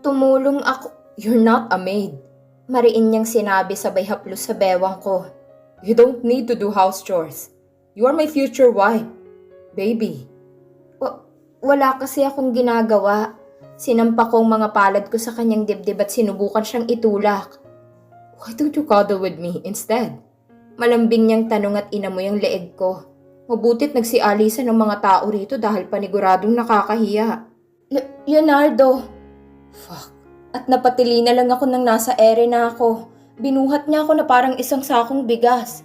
Tumulong ako. You're not a maid. Mariin niyang sinabi sabay haplos sa bewang ko. You don't need to do house chores. You are my future wife. Baby. Wala kasi akong ginagawa. Sinampa ko ang mga palad ko sa kanyang dibdib at sinubukan siyang itulak. Why don't you cuddle with me instead? Malambing niyang tanong at inamoy ang leeg ko. Mabuti't nagsialisan ng mga tao rito dahil paniguradong nakakahiya. Leonardo! Fuck. At napatili na lang ako nang nasa ere na ako. Binuhat niya ako na parang isang sakong bigas.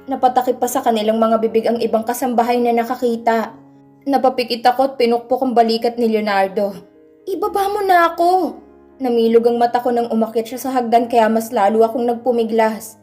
Napatakip pa sa kanilang mga bibig ang ibang kasambahay na nakakita. Napapikit ako at pinukpok ang balikat ni Leonardo. Ibaba mo na ako! Namilog ang mata ko nang umakyat siya sa hagdan kaya mas lalo akong nagpumiglas.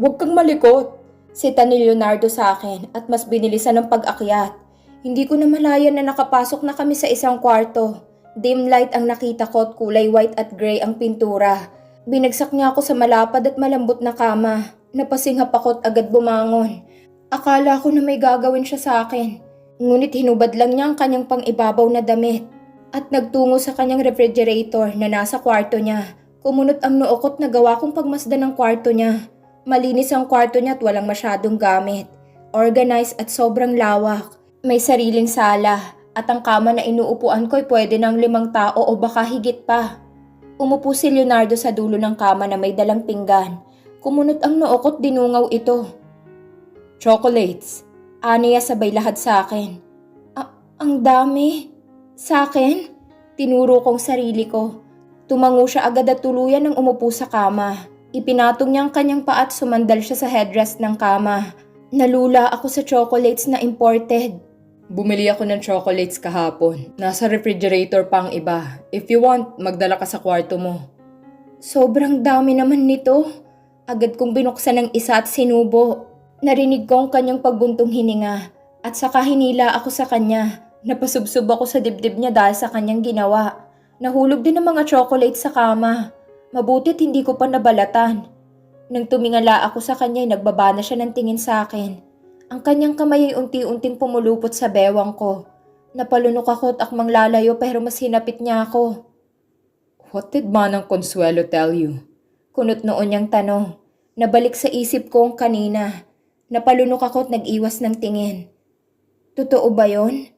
Huwag kang malikot. Sita ni Leonardo sa akin at mas binilisan ng pag-akyat. Hindi ko na malayan na nakapasok na kami sa isang kwarto. Dim light ang nakita ko at kulay white at gray ang pintura. Binagsak niya ako sa malapad at malambot na kama. Napasinghap ako at agad bumangon. Akala ko na may gagawin siya sa akin. Ngunit hinubad lang niya ang kanyang pang-ibabaw na damit. At nagtungo sa kanyang refrigerator na nasa kwarto niya. Kumunot ang noo ko't nagawa kong pagmasdan ng kwarto niya. Malinis ang kwarto niya at walang masyadong gamit. Organized at sobrang lawak. May sariling sala at ang kama na inuupuan ko ay pwede ng 5 tao o baka higit pa. Umupo si Leonardo sa dulo ng kama na may dalang pinggan. Kumunot ang noo ko't dinungaw ito. Chocolates. Aniya sabay lahat sa akin. Ang dami. Sa akin? Tinuro kong sarili ko. Tumango siya agad at tuluyan ng umupo sa kama. Ipinatong niya ang kanyang paa at sumandal siya sa headrest ng kama. Nalula ako sa chocolates na imported. Bumili ako ng chocolates kahapon. Nasa refrigerator pa ang iba. If you want, magdala ka sa kwarto mo. Sobrang dami naman nito. Agad kong binuksan ng isa at sinubo. Narinig ko ang kanyang pagbuntong hininga at saka hinila ako sa kanya. Napasubsob ako sa dibdib niya dahil sa kanyang ginawa. Nahulog din ang mga chocolates sa kama. Mabuti't hindi ko pa nabalatan. Nang tumingala ako sa kanya ay nagbaba na siya ng tingin sa akin. Ang kanyang kamay ay unti-unting pumulupot sa bewang ko. Napalunok ako at akmang lalayo pero mas hinapit niya ako. What did Manang Consuelo tell you? Kunot noon niyang tanong. Nabalik sa isip ko ang kanina. Napalunok ako at nag-iwas ng tingin. Totoo ba yon?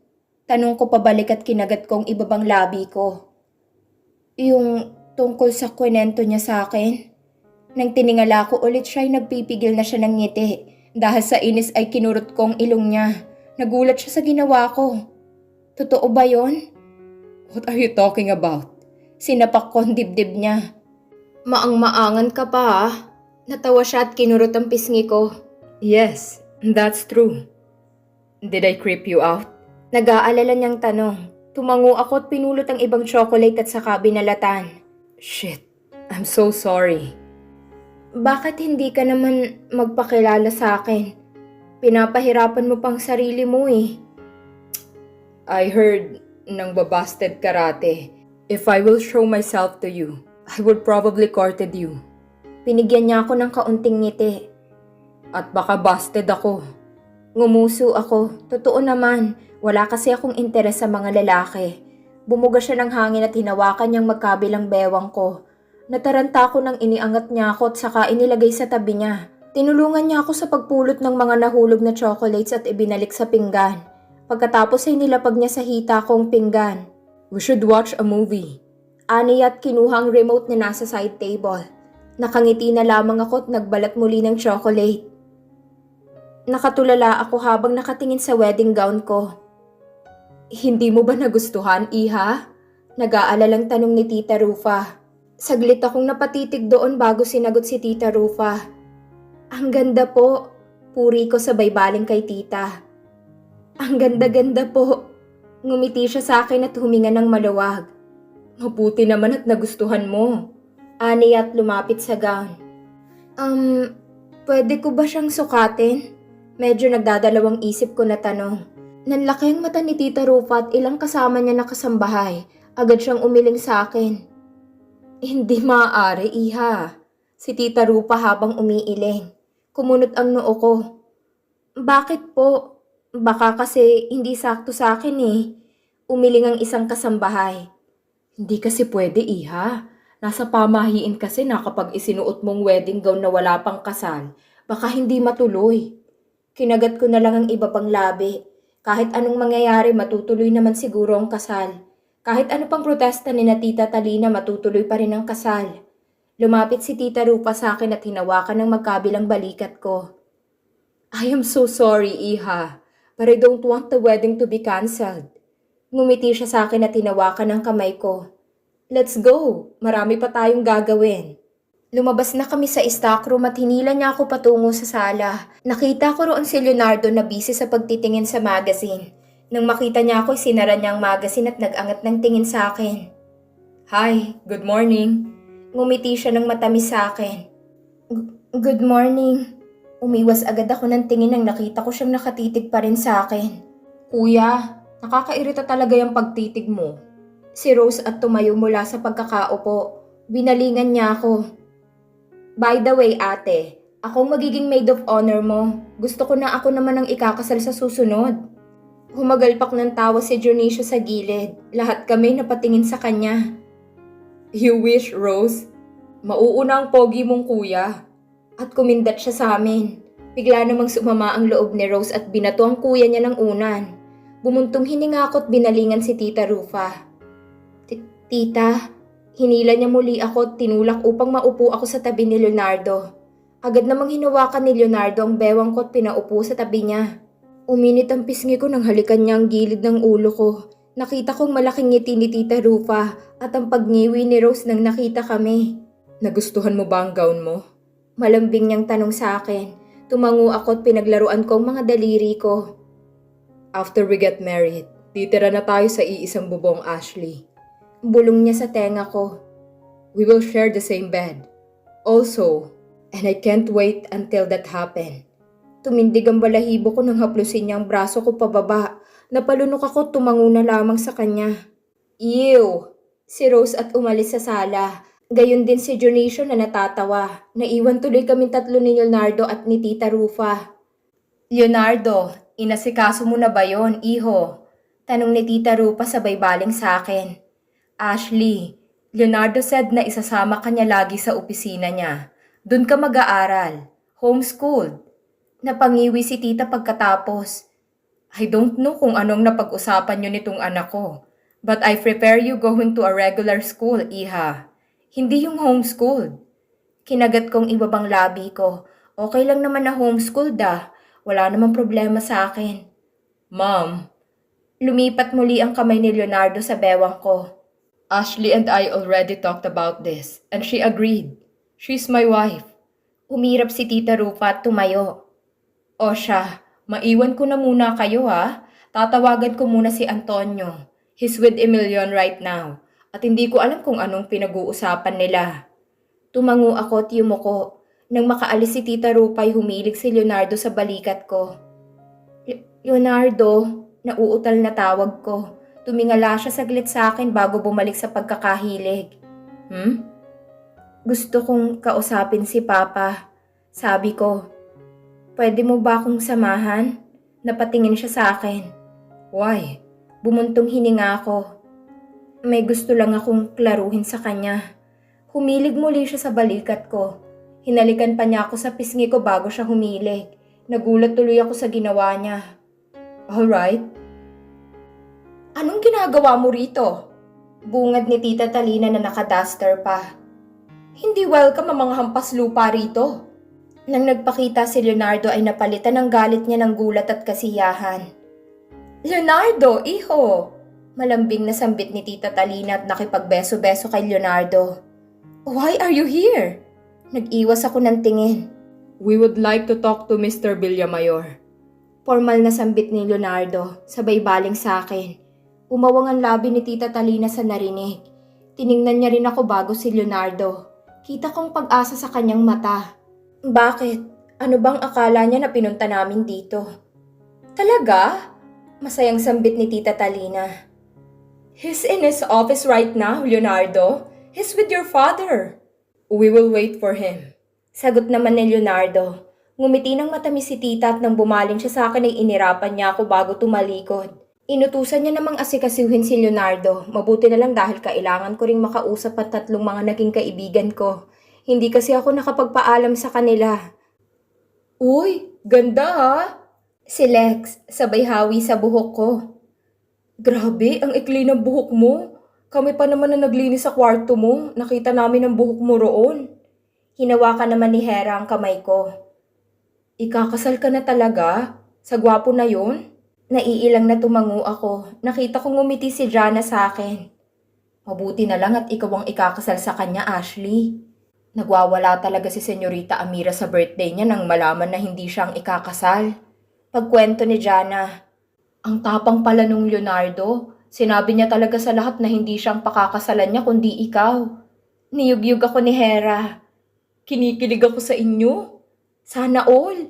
Tanong ko pabalik at kinagat kong ibabang labi ko. Yung tungkol sa kwento niya sa akin. Nang tiningala ko ulit siya ay nagpipigil na siya ng ngiti. Dahil sa inis ay kinurot ko ang ilong niya. Nagulat siya sa ginawa ko. Totoo ba yon? What are you talking about? Sinapak ko ang dibdib niya. Maang-maangan ka pa ah. Natawa siya at kinurot ang pisngi ko. Yes, that's true. Did I creep you out? Nag-aalala niyang tanong. Tumango ako at pinulot ang ibang chocolate at saka binalatan. Shit, I'm so sorry. Bakit hindi ka naman magpakilala sa akin? Pinapahirapan mo pang sarili mo eh. I heard ng babasted karate. If I will show myself to you, I would probably courted you. Pinigyan niya ako ng kaunting ngiti. At baka busted ako. Ngumuso ako. Totoo naman. Wala kasi akong interes sa mga lalaki. Bumuga siya ng hangin at hinawakan niyang magkabilang bewang ko. Nataranta ko nang iniangat niya ako at saka inilagay sa tabi niya. Tinulungan niya ako sa pagpulot ng mga nahulog na chocolates at ibinalik sa pinggan. Pagkatapos ay nilapag niya sa hita kong pinggan. We should watch a movie. Aniya at kinuha ang remote na nasa side table. Nakangiti na lamang ako at nagbalat muli ng chocolate. Nakatulala ako habang nakatingin sa wedding gown ko. Hindi mo ba nagustuhan, Iha? Nag-aalalang tanong ni Tita Rufa. Saglit akong napatitig doon bago sinagot si Tita Rufa. Ang ganda po. Puri ko sabay baling kay Tita. Ang ganda-ganda po. Ngumiti siya sa akin at huminga ng maluwag. Mabuti naman at nagustuhan mo. Ani at lumapit sa gown. Pwede ko ba siyang sukatin? Medyo nagdadalawang isip ko na tanong. Nanlaki ang mata ni Tita Rufa at ilang kasama niya na kasambahay. Agad siyang umiling sa akin. Hindi maaari, Iha. Si Tita Rufa habang umiiling. Kumunot ang noo ko. Bakit po? Baka kasi hindi sakto sa akin eh. Umiling ang isang kasambahay. Hindi kasi pwede, iha. Nasa pamahiin kasi na kapag isinuot mong wedding gown na wala pang kasal, baka hindi matuloy. Kinagat ko na lang ang iba pang labi. Kahit anong mangyayari, matutuloy naman siguro ang kasal. Kahit ano pang protesta ni na Tita Talina, matutuloy pa rin ang kasal. Lumapit si Tita Rupa sa akin at hinawakan ng magkabilang balikat ko. I am so sorry, iha, but I don't want the wedding to be cancelled. Ngumiti siya sa akin at hinawakan ng kamay ko. Let's go! Marami pa tayong gagawin. Lumabas na kami sa stock room at hinila niya ako patungo sa sala. Nakita ko roon si Leonardo na busy sa pagtitingin sa magazine. Nang makita niya ako, sinara niya ang magazine at nag-angat ng tingin sa akin. Hi, good morning. Ngumiti siya ng matamis sa akin. Good morning. Umiwas agad ako ng tingin nang nakita ko siyang nakatitig pa rin sa akin. Kuya, nakakairita talaga yung pagtitig mo. Si Rose at tumayo mula sa pagkakaupo. Binalingan niya ako. By the way, ate, akong magiging maid of honor mo. Gusto ko na ako naman ang ikakasal sa susunod. Humagalpak ng tawa si Dionisio sa gilid. Lahat kami napatingin sa kanya. You wish, Rose? Mauuna ang pogi mong kuya. At kumindat siya sa amin. Bigla namang sumama ang loob ni Rose at binato ang kuya niya ng unan. Bumuntong hininga ako at binalingan si Tita Rufa. Tita, hinila niya muli ako at tinulak upang maupo ako sa tabi ni Leonardo. Agad namang hinawakan ni Leonardo ang bewang ko at pinaupo sa tabi niya. Uminit ang pisngi ko nang halikan niya ang gilid ng ulo ko. Nakita kong malaking ngiti ni Tita Rufa at ang pagngiwi ni Rose nang nakita kami. Nagustuhan mo ba ang gown mo? Malambing niyang tanong sa akin. Tumango ako at pinaglaruan ko ang mga daliri ko. After we get married, titira na tayo sa iisang bubong, Ashley. Bulong niya sa tenga ko. We will share the same bed. Also, and I can't wait until that happen. Tumindig ang balahibo ko nang haplusin niya ang braso ko pababa. Napalunok ako at tumango na lamang sa kanya. Ew! Si Rose at umalis sa sala. Gayon din si Dionisio na natatawa. Naiwan tuloy kaming tatlo ni Leonardo at ni Tita Rufa. Leonardo, inasikaso mo na ba yon, iho? Tanong ni Tita Rufa sabay baling sa akin. Ashley, Leonardo said na isasama ka niya lagi sa opisina niya. Doon ka mag-aaral. Homeschooled. Napangiwi si tita pagkatapos. I don't know kung anong napag-usapan niyo nitong anak ko. But I prepare you going to a regular school, iha. Hindi yung homeschooled. Kinagat kong ibabang labi ko. Okay lang naman na homeschooled Wala namang problema sa akin. Mom. Lumipat muli ang kamay ni Leonardo sa bewang ko. Ashley and I already talked about this and she agreed. She's my wife. Umirap si Tita Rufa at tumayo. O siya, maiwan ko na muna kayo Tatawagan ko muna si Antonio. He's with Emilion right now. At hindi ko alam kung anong pinag-uusapan nila. Tumango ako at yumuko. Nang makaalis si Tita Rufa ay humilig si Leonardo sa balikat ko. Leonardo, nauutal na tawag ko. Tumingala siya saglit sa akin bago bumalik sa pagkakahilig. Gusto kong kausapin si Papa. Sabi ko, pwede mo ba akong samahan? Napatingin siya sa akin. Why? Bumuntong hininga ako. May gusto lang akong klaruhin sa kanya. Humilig muli siya sa balikat ko. Hinalikan pa niya ako sa pisngi ko bago siya humilig. Nagulat tuloy ako sa ginawa niya. Alright. Anong ginagawa mo rito? Bungad ni Tita Talina na nakaduster pa. Hindi welcome ang mga hampas lupa rito. Nang nagpakita si Leonardo ay napalitan ng galit niya ng gulat at kasiyahan. Leonardo, iho! Malambing na sambit ni Tita Talina at nakipagbeso-beso kay Leonardo. Why are you here? Nag-iwas ako ng tingin. We would like to talk to Mr. Villamayor. Formal na sambit ni Leonardo, sabay baling sa akin. Umawang ang labi ni Tita Talina sa narinig. Tiningnan niya rin ako bago si Leonardo. Kita kong pag-asa sa kanyang mata. Bakit? Ano bang akala niya na pinunta namin dito? Talaga? Masayang sambit ni Tita Talina. He's in his office right now, Leonardo. He's with your father. We will wait for him. Sagot naman ni Leonardo. Ngumiti ng matamis si tita at nang bumaling siya sa akin ay inirapan niya ako bago tumalikod. Inutusan niya namang asikasuhin si Leonardo. Mabuti na lang dahil kailangan ko ring makausap ang tatlong mga naging kaibigan ko. Hindi kasi ako nakapagpaalam sa kanila. Uy, ganda ha! Si Lex, sabay hawi sa buhok ko. Grabe, ang ikli ng buhok mo. Kami pa naman na naglinis sa kwarto mo. Nakita namin ang buhok mo roon. Hinawakan naman ni Hera ang kamay ko. Ikakasal ka na talaga? Sa gwapo na yun? Naiilang na tumango ako. Nakita kong ngumiti si Jana sa akin. Mabuti na lang at ikaw ang ikakasal sa kanya, Ashley. Nagwawala talaga si Senyorita Amira sa birthday niya nang malaman na hindi siya ang ikakasal. Pagkwento ni Jana. Ang tapang pala nung Leonardo. Sinabi niya talaga sa lahat na hindi siyang pakakasalan niya kundi ikaw. Niyugyug ako ni Hera. Kinikilig ako sa inyo. Sana all.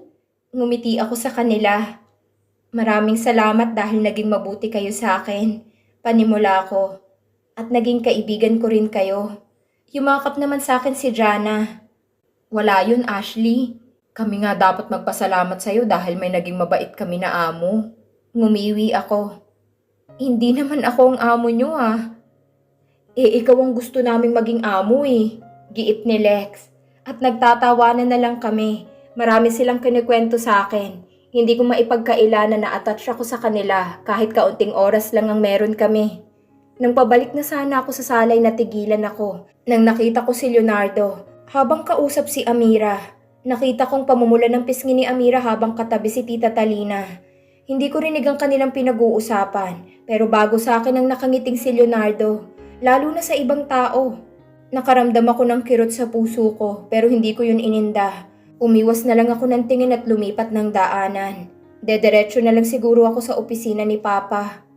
Ngumiti ako sa kanila. Maraming salamat dahil naging mabuti kayo sa akin. Panimula ko. At naging kaibigan ko rin kayo. Yumakap naman sa akin si Jana. Wala yun, Ashley. Kami nga dapat magpasalamat sa'yo dahil may naging mabait kami na amo. Ngumiwi ako. Hindi naman ako ang amo nyo ah. Ikaw ang gusto naming maging amo eh. Giip ni Lex. At nagtatawanan na lang kami. Marami silang kinikwento sa akin. Hindi ko maipagkaila na na-attach ako sa kanila kahit kaunting oras lang ang meron kami. Nang pabalik na sana ako sa salay, natigilan ako. Nang nakita ko si Leonardo, habang kausap si Amira. Nakita kong pamumula ng pisngi ni Amira habang katabi si Tita Talina. Hindi ko rinig ang kanilang pinag-uusapan, pero bago sa akin ang nakangiting si Leonardo, lalo na sa ibang tao. Nakaramdam ako ng kirot sa puso ko, pero hindi ko yun ininda. Umiwas na lang ako ng tingin at lumipat ng daanan. Dediretso na lang siguro ako sa opisina ni Papa.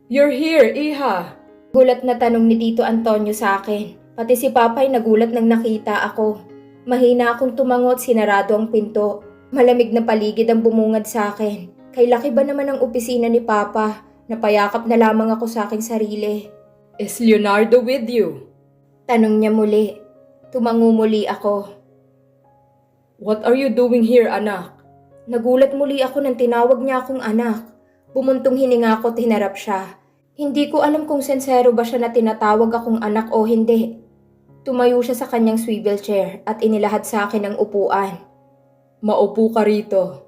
You're here, Iha! Gulat na tanong ni Tito Antonio sa akin. Pati si Papa ay nagulat nang nakita ako. Mahina akong tumango at sinarado ang pinto. Malamig na paligid ang bumungad sa akin. Kay laki ba naman ang opisina ni Papa? Napayakap na lamang ako sa aking sarili. Is Leonardo with you? Tanong niya muli. Tumango muli ako. What are you doing here, anak? Nagulat muli ako nang tinawag niya akong anak. Bumuntong hininga ko at hinarap siya. Hindi ko alam kung sensero ba siya na tinatawag akong anak o hindi. Tumayo siya sa kanyang swivel chair at inilahad sa akin ang upuan. Maupo ka rito.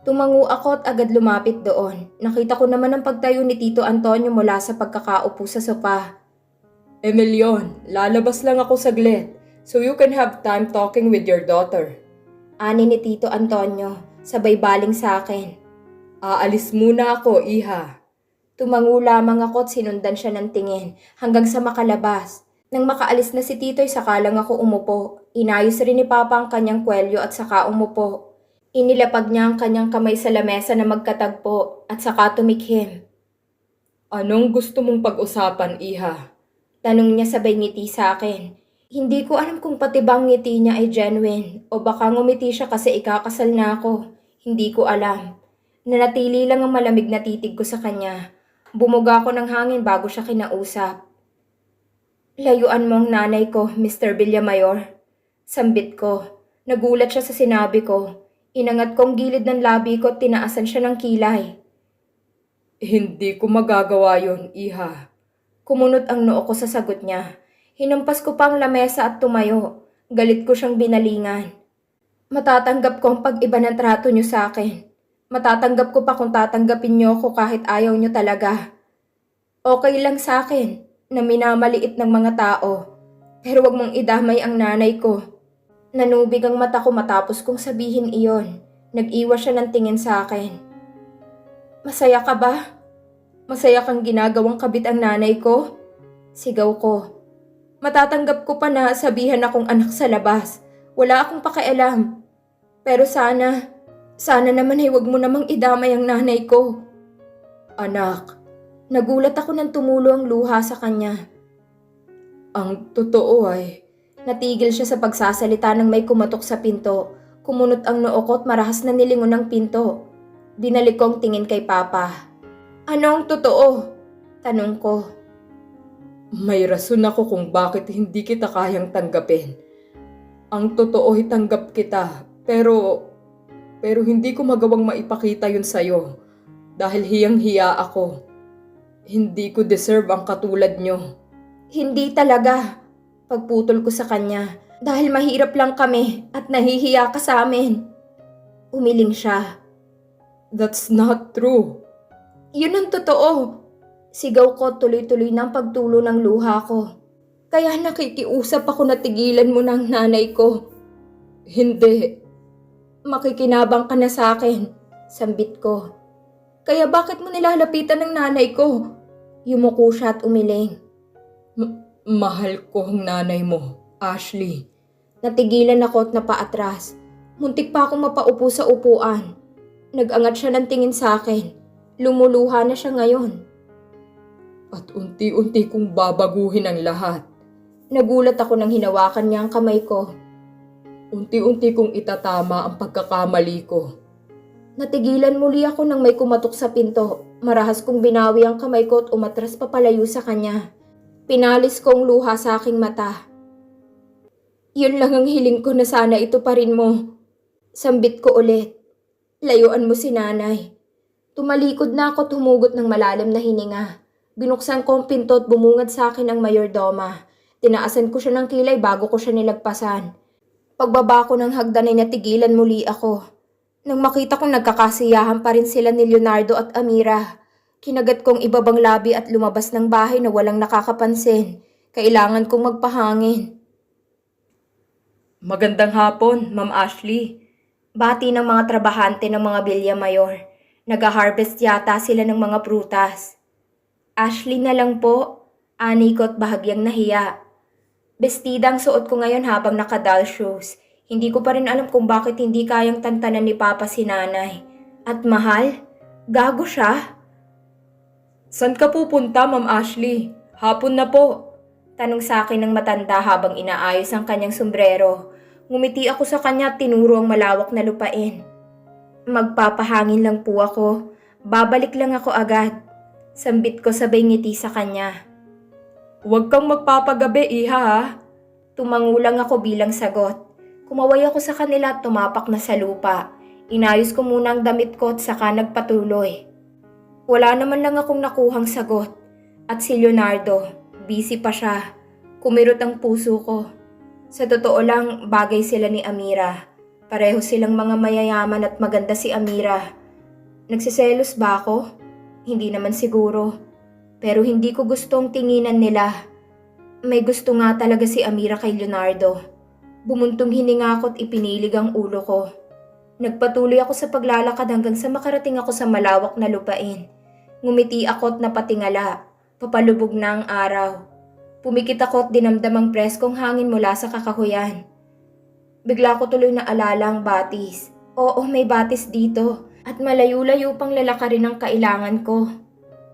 Tumango ako at agad lumapit doon. Nakita ko naman ang pagtayo ni Tito Antonio mula sa pagkakaupo sa sopa. Emilyon, lalabas lang ako saglit so you can have time talking with your daughter. Ani ni Tito Antonio, sabay baling sa akin. Aalis muna ako, Iha. Tumango lamang ako at sinundan siya ng tingin hanggang sa makalabas. Nang makaalis na si Tito'y saka lang ako umupo. Inayos rin ni Papa ang kanyang kwelyo at saka umupo. Inilapag niya ang kanyang kamay sa lamesa na magkatagpo at saka tumikhim. Anong gusto mong pag-usapan, Iha? Tanong niya sabay ngiti sa akin. Hindi ko alam kung pati bang ngiti niya ay genuine o baka ngumiti siya kasi ikakasal na ako. Hindi ko alam. Nanatili lang ang malamig na titig ko sa kanya. Bumuga ako ng hangin bago siya kinausap. Layuan mo ang nanay ko, Mr. Villamayor. Sambit ko. Nagulat siya sa sinabi ko. Inangat kong gilid ng labi ko at tinaasan siya ng kilay. Hindi ko magagawa yon, Iha. Kumunot ang noo ko sa sagot niya. Hinampas ko pa ang lamesa at tumayo. Galit ko siyang binalingan. Matatanggap ko ang pag-iba ng trato niyo sa akin. Matatanggap ko pa kung tatanggapin niyo ako kahit ayaw niyo talaga. Okay lang sa akin na minamaliit ng mga tao. Pero wag mong idamay ang nanay ko. Nanubig ang mata ko matapos kong sabihin iyon. Nag-iwas siya ng tingin sa akin. Masaya ka ba? Masaya kang ginagawang kabit ang nanay ko? Sigaw ko. Matatanggap ko pa na sabihan akong anak sa labas. Wala akong pakialam. Pero sana naman ay wag mo namang idamay ang nanay ko. Anak, nagulat ako nang tumulo ang luha sa kanya. Ang totoo ay... Natigil siya sa pagsasalita nang may kumatok sa pinto. Kumunot ang noo ko at marahas na nilingon ang pinto. Binalik ko ang tingin kay Papa. Ano ang totoo? Tanong ko. May rason ako kung bakit hindi kita kayang tanggapin. Ang totoo ay tanggap kita, pero hindi ko magawang maipakita yun sa'yo dahil hiyang-hiya ako. Hindi ko deserve ang katulad nyo. Hindi talaga. Pagputol ko sa kanya. Dahil mahirap lang kami at nahihiya ka sa amin. Umiling siya. That's not true. Yun ang totoo. Sigaw ko tuloy-tuloy ng pagtulo ng luha ko. Kaya nakikiusap ako na tigilan mo ng nanay ko. Hindi. Makikinabang ka na sa akin. Sambit ko. Kaya bakit mo nilalapitan ng nanay ko? Yumuko siya at umiling. Mahal ko ang nanay mo, Ashley. Natigilan ako at napaatras. Muntik pa akong mapaupo sa upuan. Nag-angat siya ng tingin sa akin. Lumuluha na siya ngayon. At unti-unti kong babaguhin ang lahat. Nagulat ako nang hinawakan niya ang kamay ko. Unti-unti kong itatama ang pagkakamali ko. Natigilan muli ako nang may kumatok sa pinto. Marahas kong binawi ang kamay ko at umatras papalayo sa kanya. Pinalis kong luha sa aking mata. Yun lang ang hiling ko na sana ito pa rin mo. Sambit ko ulit. Layuan mo si nanay. Tumalikod na ako, tumugot ng malalim na hininga. Binuksan ko ang pinto at bumungad sa akin ang mayordoma. Tinaasan ko siya ng kilay bago ko siya nilagpasan. Pagbaba ko ng hagdan ay natigilan muli ako. Nang makita kong nagkakasiyahan pa rin sila ni Leonardo at Amira, kinagat kong ibabang labi at lumabas ng bahay na walang nakakapansin. Kailangan kong magpahangin. Magandang hapon, Ma'am Ashley. Bati ng mga trabahante ng mga Villa Mayor. Nag-harvest yata sila ng mga prutas. Ashley na lang po. Ani ko at bahagyang nahiya. Bestida ang suot ko ngayon habang naka-doll shoes. Hindi ko pa rin alam kung bakit hindi kayang tantanan ni Papa si nanay. At mahal? Gago siya? San ka pupunta, Ma'am Ashley? Hapon na po. Tanong sa akin ng matanda habang inaayos ang kanyang sombrero. Ngumiti ako sa kanya at tinuro ang malawak na lupain. Magpapahangin lang po ako. Babalik lang ako agad. Sambit ko sabay ngiti sa kanya. Huwag kang magpapagabi, iha ha? Tumangulang ako bilang sagot. Kumaway ako sa kanila at tumapak na sa lupa. Inayos ko muna ang damit ko at saka nagpatuloy. Wala naman lang akong nakuhang sagot. At si Leonardo, busy pa siya. Kumirot ang puso ko. Sa totoo lang, bagay sila ni Amira. Pareho silang mga mayayaman at maganda si Amira. Nagsiselos ba ako? Hindi naman siguro. Pero hindi ko gustong tinginan nila. May gusto nga talaga si Amira kay Leonardo. Bumuntong hininga ako at ipinilig ang ulo ko. Nagpatuloy ako sa paglalakad hanggang sa makarating ako sa malawak na lupain. Ngumiti ako at napatingala. Papalubog na ang araw. Pumikit ako at dinamdam ang preskong hangin mula sa kakahuyan. Bigla ko tuloy na alala ang batis. Oo, may batis dito. At malayo-layo pang lalakarin ang kailangan ko.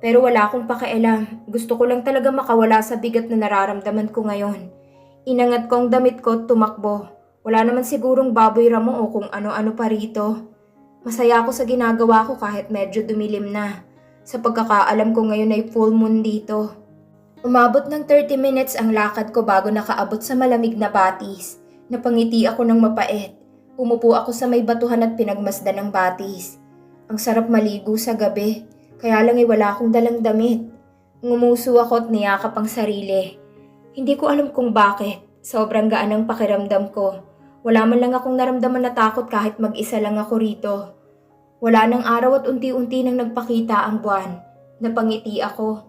Pero wala akong pakialam. Gusto ko lang talaga makawala sa bigat na nararamdaman ko ngayon. Inangat ko ang damit ko at tumakbo. Wala naman sigurong baboy ramo o kung ano-ano pa rito. Masaya ako sa ginagawa ko kahit medyo dumilim na. Sa pagkakaalam ko ngayon ay full moon dito. Umabot ng 30 minutes ang lakad ko bago nakaabot sa malamig na batis. Napangiti ako ng mapait. Umupo ako sa may batuhan at pinagmasdan ng batis. Ang sarap maligo sa gabi. Kaya lang wala akong dalang damit. Ngumuso ako at niyakap ang sarili. Hindi ko alam kung bakit. Sobrang gaan ang pakiramdam ko. Wala man lang akong naramdaman na takot kahit mag-isa lang ako rito. Wala nang araw at unti-unti nang nagpakita ang buwan. Napangiti ako.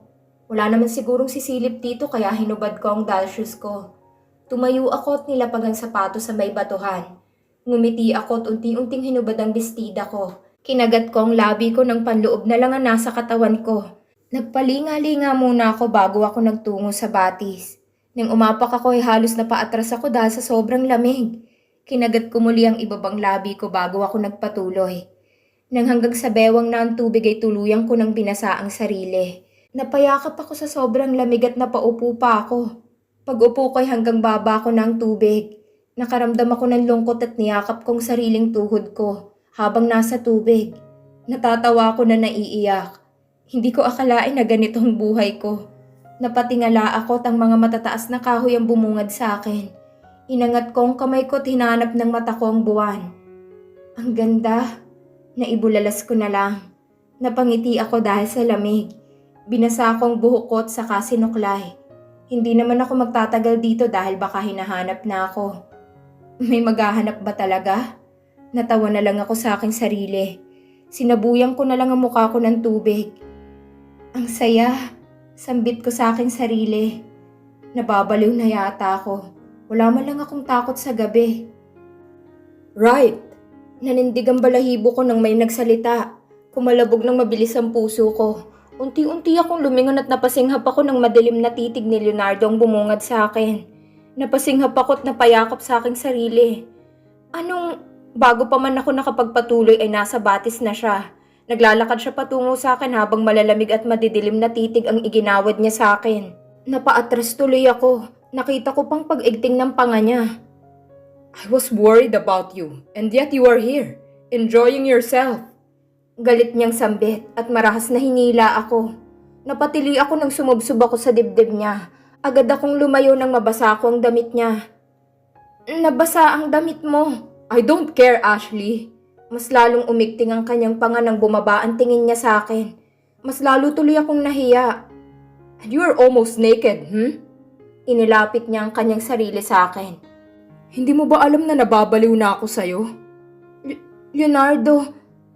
Wala naman sigurong sisilip dito kaya hinubad ko ang doll shoes ko. Tumayo ako at nilapag ang sapato sa may batuhan. Ngumiti ako at unti-unting hinubad ang bestida ko. Kinagat ko ang labi ko ng panloob na lang ang nasa katawan ko. Nagpalinga-linga muna ako bago ako nagtungo sa batis. Nang umapak ako ay halos napaatras ako dahil sa sobrang lamig. Kinagat ko muli ang ibabang labi ko bago ako nagpatuloy. Nang hanggang sa bewang na ang tubig ay tuluyang ko ng binasa ang sarili. Napayakap ako sa sobrang lamig at napaupo pa ako. Pag-upo ko ay hanggang baba ko ng tubig. Nakaramdam ako ng lungkot at niyakap kong sariling tuhod ko. Habang nasa tubig, natatawa ako na naiiyak. Hindi ko akalain na ganito ang buhay ko. Napatingala ako at ang mga matataas na kahoy ang bumungad sa akin. Inangat ko ang kamay ko at hinanap ng mata ko ang buwan. Ang ganda. Naibulalas ko na lang. Napangiti ako dahil sa lamig. Binasa ko ang buhok ko at saka sinuklay. Hindi naman ako magtatagal dito dahil baka hinahanap na ako. May maghahanap ba talaga? Natawa na lang ako sa aking sarili. Sinabuyan ko na lang ang mukha ko ng tubig. Ang saya. Sambit ko sa aking sarili. Nababaliw na yata ako. Wala man lang akong takot sa gabi. Right. Nanindig ang balahibo ko nang may nagsalita. Kumalabog ng mabilis ang puso ko. Unti-unti akong lumingon at napasinghap ako ng madilim na titig ni Leonardo ang bumungad sa akin. Napasinghap ako at napayakap sa aking sarili. Bago pa man ako nakapagpatuloy ay nasa batis na siya. Naglalakad siya patungo sa akin habang malalamig at madidilim na titig ang iginawad niya sa akin. Napaatras tuloy ako. Nakita ko pang pag-igting ng panga niya. I was worried about you, and yet you are here, enjoying yourself. Galit niyang sambit at marahas na hinila ako. Napatili ako nang sumubsob ako sa dibdib niya. Agad akong lumayo nang mabasa ko ang damit niya. Nabasa ang damit mo. I don't care, Ashley. Mas lalong umigting ang kanyang panga nang bumaba ang tingin niya sa akin. Mas lalo tuloy akong nahiya. And you are almost naked, Inilapit niya ang kanyang sarili sa akin. Hindi mo ba alam na nababaliw na ako sa'yo? Leonardo,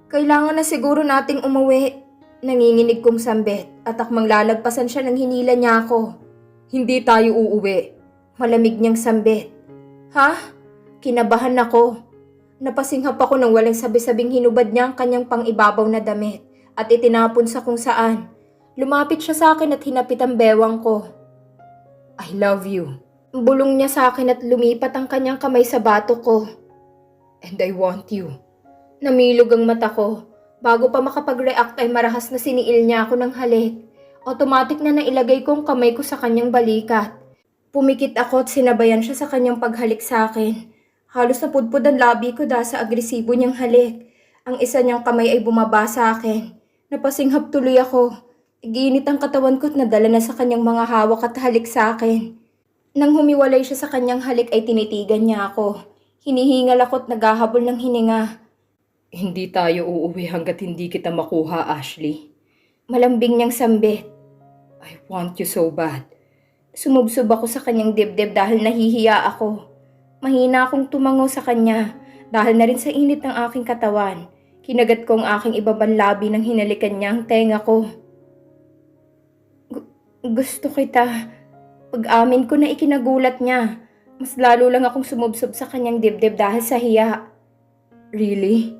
kailangan na siguro nating umuwi. Nanginginig kong sambit at akmang lalagpasan siya nang hinila niya ako. Hindi tayo uuwi. Malamig niyang sambit. Ha? Kinabahan ako. Napasinghap ako nang walang sabi-sabing hinubad niya ang kanyang pang-ibabaw na damit at itinapon sa kung saan. Lumapit siya sa akin at hinapit ang bewang ko. I love you. Bulong niya sa akin at lumipat ang kanyang kamay sa batok ko. And I want you. Namilog ang mata ko. Bago pa makapag-react ay marahas na siniil niya ako ng halik. Automatic na nailagay ko ang kamay ko sa kanyang balikat. Pumikit ako at sinabayan siya sa kanyang paghalik sa akin. Halos napudpud ang labi ko dahil sa agresibo niyang halik. Ang isa niyang kamay ay bumaba sa akin. Napasinghap tuloy ako. Iginit ang katawan ko at nadala na sa kanyang mga hawak at halik sa akin. Nang humiwalay siya sa kanyang halik ay tinitigan niya ako. Hinihingal ako at naghahabol ng hininga. Hindi tayo uuwi hanggat hindi kita makuha, Ashley. Malambing niyang sambit. I want you so bad. Sumubsob ako sa kanyang dibdib dahil nahihiya ako. Mahina akong tumango sa kanya dahil na rin sa init ng aking katawan. Kinagat ko ang aking ibabang labi nang hinalikan niya ang tenga ko. Gusto kita. Pag-amin ko na ikinagulat niya. Mas lalo lang akong sumubsob sa kanyang dibdib dahil sa hiya. Really?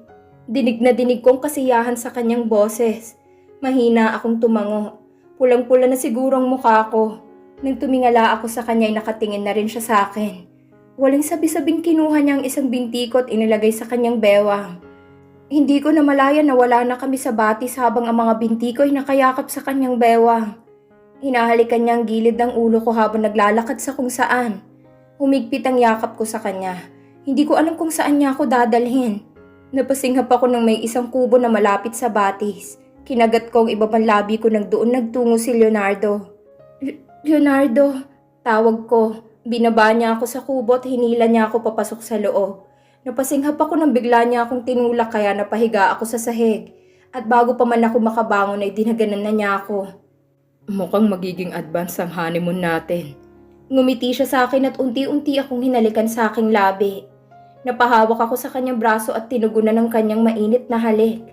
Dinig na dinig kong kasiyahan sa kanyang boses. Mahina akong tumango. Pulang-pula na siguro ang mukha ko. Nang tumingala ako sa kanya ay nakatingin na rin siya sa akin. Walang sabi-sabing kinuha niya ang isang binti ko at inilagay sa kanyang bewang. Hindi ko na malaya na wala na kami sa batis habang ang mga binti ko ay nakayakap sa kanyang bewang. Hinahalikan niya ang gilid ng ulo ko habang naglalakad sa kung saan. Humigpit ang yakap ko sa kanya. Hindi ko alam kung saan niya ako dadalhin. Napasinghap ako ng may isang kubo na malapit sa batis. Kinagat ko ang ibabang labi ko nang doon nagtungo si Leonardo. Leonardo, tawag ko. Binaba niya ako sa kubo at hinila niya ako papasok sa loob. Napasinghap ako nang bigla niya akong tinulak kaya napahiga ako sa sahig. At bago pa man ako makabangon ay dinaganan na niya ako. Mukhang magiging advance ang honeymoon natin. Ngumiti siya sa akin at unti-unti akong hinalikan sa aking labi. Napahawak ako sa kanyang braso at tinugunan ng kanyang mainit na halik.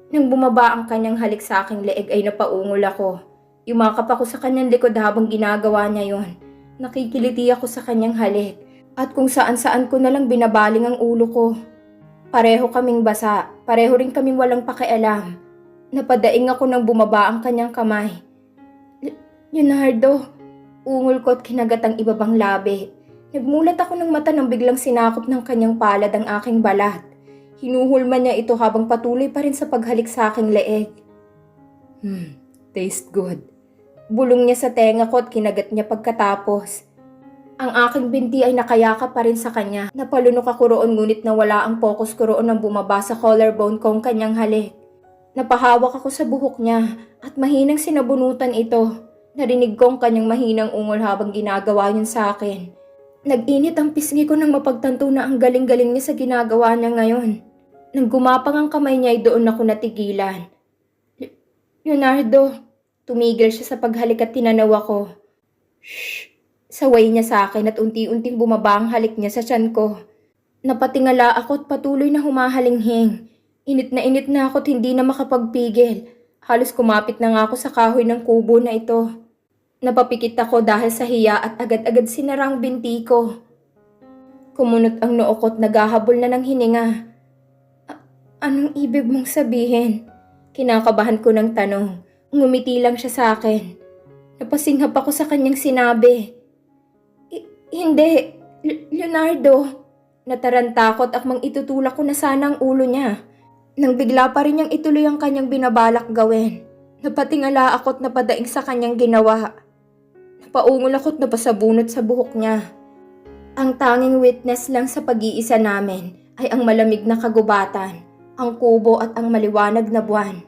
Nang bumaba ang kanyang halik sa aking leeg ay napaungol ako. Yumakap ako sa kanyang likod habang ginagawa niya yon. Nakikiliti ako sa kanyang halik at kung saan-saan ko na lang binabaling ang ulo ko. Pareho kaming basa, pareho rin kaming walang pakialam. Napadaing ako nang bumaba ang kanyang kamay. Leonardo, ungol ko at kinagat ang ibabang labi. Nagmulat ako ng mata nang biglang sinakop ng kanyang palad ang aking balat. Hinuhulma niya ito habang patuloy pa rin sa paghalik sa aking leeg. Taste good. Bulong niya sa tenga ko at kinagat niya pagkatapos. Ang aking binti ay nakayakap pa rin sa kanya. Napalunok ako roon ngunit nawala ang focus ko roon nang bumaba sa collarbone ko ang kanyang halik. Napahawak ako sa buhok niya at mahinang sinabunutan ito. Narinig ko ang kanyang mahinang ungol habang ginagawa niya sa akin. Nag-init ang pisngi ko nang mapagtanto na ang galing-galing niya sa ginagawa niya ngayon. Nang gumapang ang kamay niya ay doon ako natigilan. Leonardo, tumigil siya sa paghalik at tinanaw ako. Shh! Saway niya sa akin at unti-unting bumaba ang halik niya sa tiyan ko. Napatingala ako at patuloy na humahalinghing. Init na ako at hindi na makapagpigil. Halos kumapit na nga ako sa kahoy ng kubo na ito. Napapikit ako dahil sa hiya at agad-agad sinarang binti ko. Kumunot ang noo ko at naghahabol na ng hininga. Anong ibig mong sabihin? Kinakabahan ko ng tanong. Ngumiti lang siya sa akin. Napasinghap ako sa kanyang sinabi. Hindi, Leonardo. Nataranta ako at akmang itutulak ko na sana ang ulo niya. Nang bigla pa rin niyang ituloy ang kanyang binabalak gawin. Napatingala ako at napadaing sa kanyang ginawa. Napaungol ako at napasabunot sa buhok niya. Ang tanging witness lang sa pag-iisa namin ay ang malamig na kagubatan, ang kubo at ang maliwanag na buwan.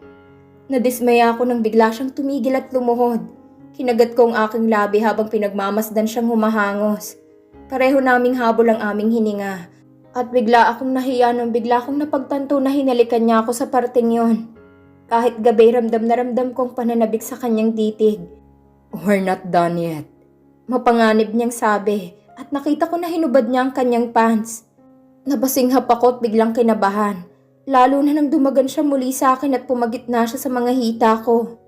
Nadismaya ako nang bigla siyang tumigil at lumuhod. Kinagat ko ang aking labi habang pinagmamasdan siyang humahangos. Pareho naming habol ang aming hininga. At bigla akong nahiya nang bigla akong napagtanto na hinalikan niya ako sa parteng yon. Kahit gabi ramdam na ramdam kong pananabik sa kanyang titig. We're not done yet. Mapanganib niyang sabi at nakita ko na hinubad niya ang kanyang pants. Nabasinghap ako at biglang kinabahan. Lalo na nang dumagan siya muli sa akin at pumagit na siya sa mga hita ko.